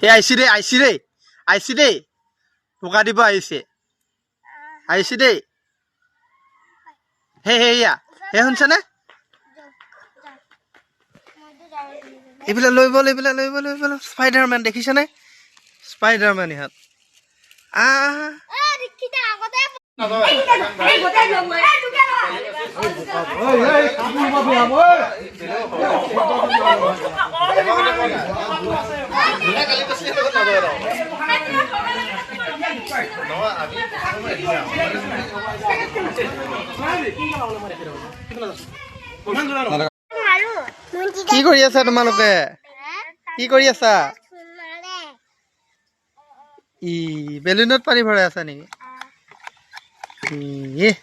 হে আইছি দে বোকা দিব আহিছে দে হে শুনছানে এইবিলাক লৈ বল স্পাইডাৰমেন দেখিছানে স্পাইডাৰমেন ইহঁত কি কৰি আছা তোমালোকে কি কৰি আছা ই বেলুনত পানী ভৰাই আছা নেকি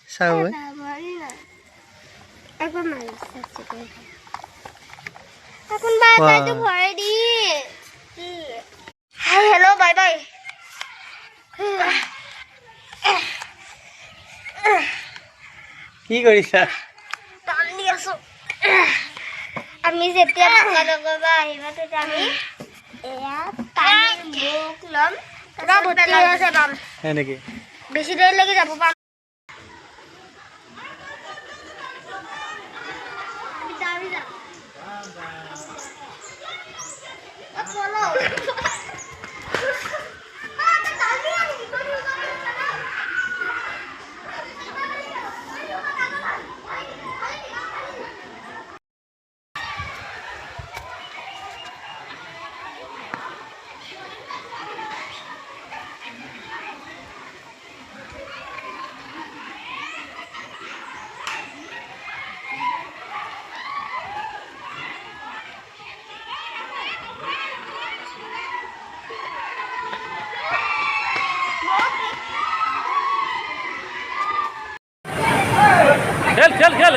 চাও हेलो बाय बाय কি কৰিছা টানি আছো আমি যেতিয়া বোকা লগবা আহিবা তেতিয়া আমি এয়া টানি মুখ লম পুৰা ভৰ্তি হৈ আছে পাম হয় নেকি বেছি দেৰি লাগি যাব পাম खेल खेल खेल